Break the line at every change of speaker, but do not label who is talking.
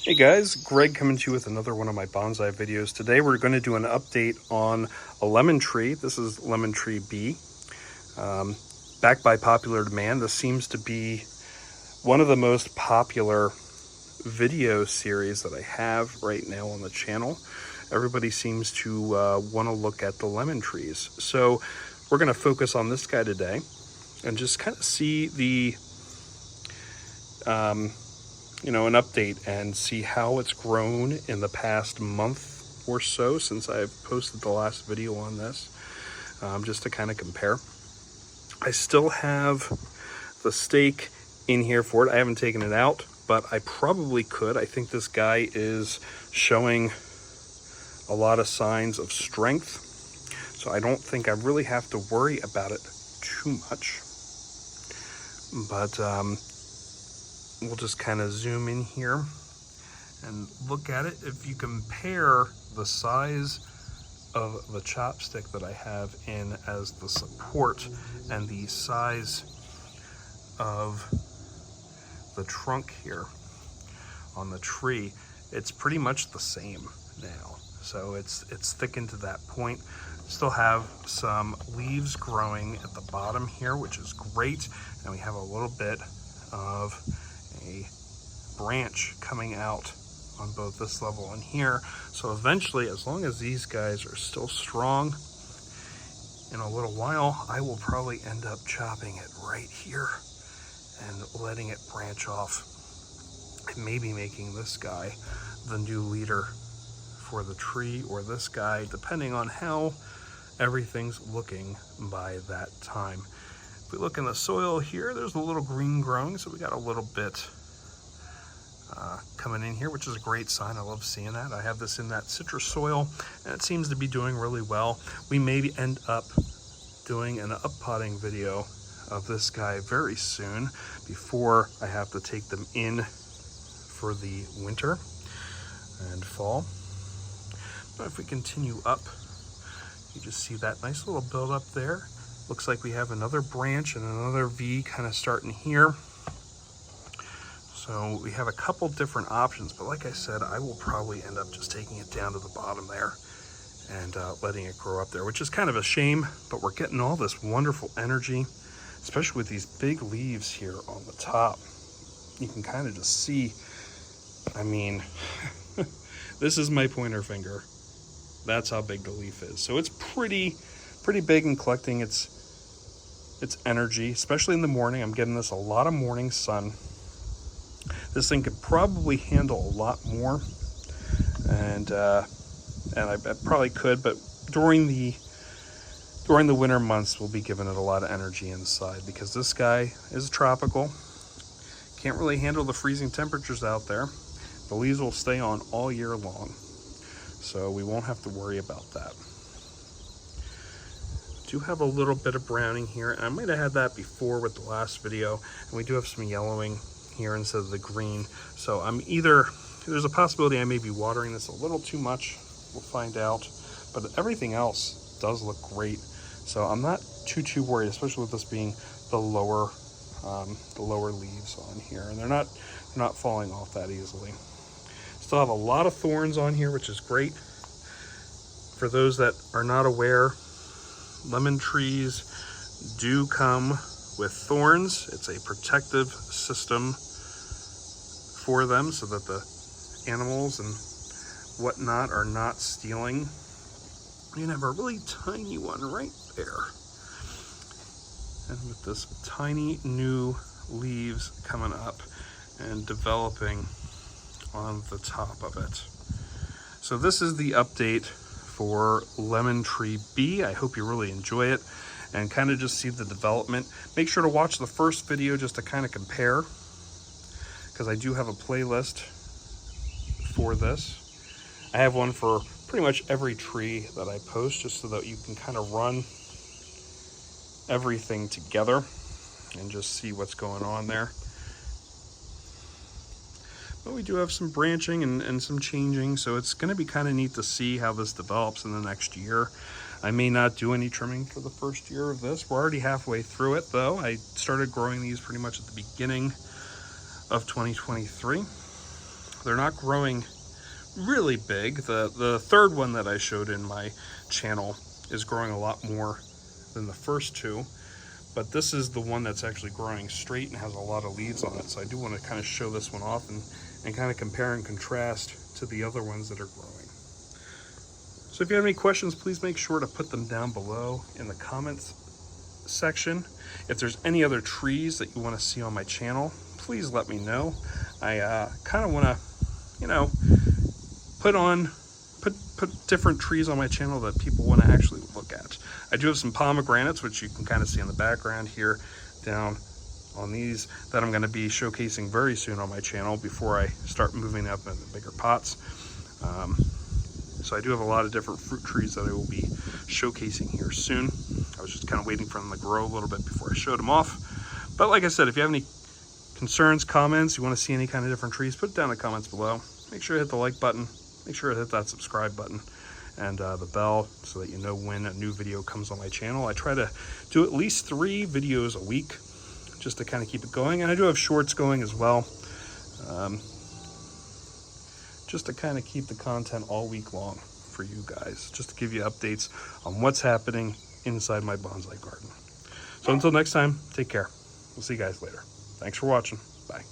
Hey guys, Greg coming to you with another one of my bonsai videos. Today we're going to do an update on a lemon tree. This is lemon tree B. Backed by popular demand, this seems to be one of the most popular video series that I have right now on the channel. Everybody seems to want to look at the lemon trees. So we're going to focus on this guy today and just kind of see the an update and see how it's grown in the past month or so since I've posted the last video on this, just to kind of compare. I still have the stake in here for it. I haven't taken it out, but I probably could. I think this guy is showing a lot of signs of strength, so I don't think I really have to worry about it too much. But we'll just kind of zoom in here and look at it. If you compare the size of the chopstick that I have in as the support and the size of the trunk here on the tree, it's pretty much the same now. So it's thickened to that point. Still have some leaves growing at the bottom here, which is great. And we have a little bit of a branch coming out on both this level and here. So eventually, as long as these guys are still strong, in a little while I will probably end up chopping it right here and letting it branch off, and maybe making this guy the new leader for the tree, or this guy, depending on how everything's looking by that time. If we look in the soil here, there's a little green growing, so we got a little bit coming in here, which is a great sign. I love seeing that. I have this in that citrus soil, and it seems to be doing really well. We may end up doing an up-potting video of this guy very soon, before I have to take them in for the winter and fall. But if we continue up, you just see that nice little build up there. Looks like we have another branch and another V kind of starting here. So we have a couple different options, but like I said, I will probably end up just taking it down to the bottom there and letting it grow up there, which is kind of a shame, but we're getting all this wonderful energy, especially with these big leaves here on the top. You can kind of just see, I mean, this is my pointer finger. That's how big the leaf is. So it's pretty big and collecting its energy, especially in the morning. I'm getting this a lot of morning sun. This thing could probably handle a lot more, and I probably could, but during the winter months, we'll be giving it a lot of energy inside, because this guy is tropical. Can't really handle the freezing temperatures out there. The leaves will stay on all year long, so we won't have to worry about that. Do have a little bit of browning here, and I might have had that before with the last video, and we do have some yellowing here instead of the green. So there's a possibility I may be watering this a little too much. We'll find out, but everything else does look great, so I'm not too worried, especially with this being the lower leaves on here, and they're not falling off that easily. Still have a lot of thorns on here, which is great. For those that are not aware, lemon trees do come with thorns. It's a protective system for them, so that the animals and whatnot are not stealing. You can have a really tiny one right there, and with this tiny new leaves coming up and developing on the top of it. So this is the update for lemon tree B. I hope you really enjoy it and kind of just see the development. Make sure to watch the first video just to kind of compare, because I do have a playlist for this. I have one for pretty much every tree that I post, just so that you can kind of run everything together and just see what's going on there. But we do have some branching and some changing, so it's going to be kind of neat to see how this develops in the next year. I may not do any trimming for the first year of this. We're already halfway through it, though. I started growing these pretty much at the beginning of 2023. They're not growing really big. The third one that I showed in my channel is growing a lot more than the first two, but this is the one that's actually growing straight and has a lot of leaves on it. So I do want to kind of show this one off and kind of compare and contrast to the other ones that are growing. So if you have any questions, please make sure to put them down below in the comments section. If there's any other trees that you want to see on my channel, please let me know. I kind of want to, you know, put different trees on my channel that people want to actually look at. I do have some pomegranates, which you can kind of see in the background here down on these, that I'm going to be showcasing very soon on my channel before I start moving up into bigger pots. So I do have a lot of different fruit trees that I will be showcasing here soon. I was just kind of waiting for them to grow a little bit before I showed them off. But like I said, if you have any concerns, comments, you want to see any kind of different trees, put it down in the comments below. Make sure to hit the like button. Make sure to hit that subscribe button and the bell so that you know when a new video comes on my channel. I try to do at least 3 videos a week just to kind of keep it going. And I do have shorts going as well. Just to kind of keep the content all week long for you guys, just to give you updates on what's happening inside my bonsai garden. So until next time, take care. We'll see you guys later. Thanks for watching. Bye.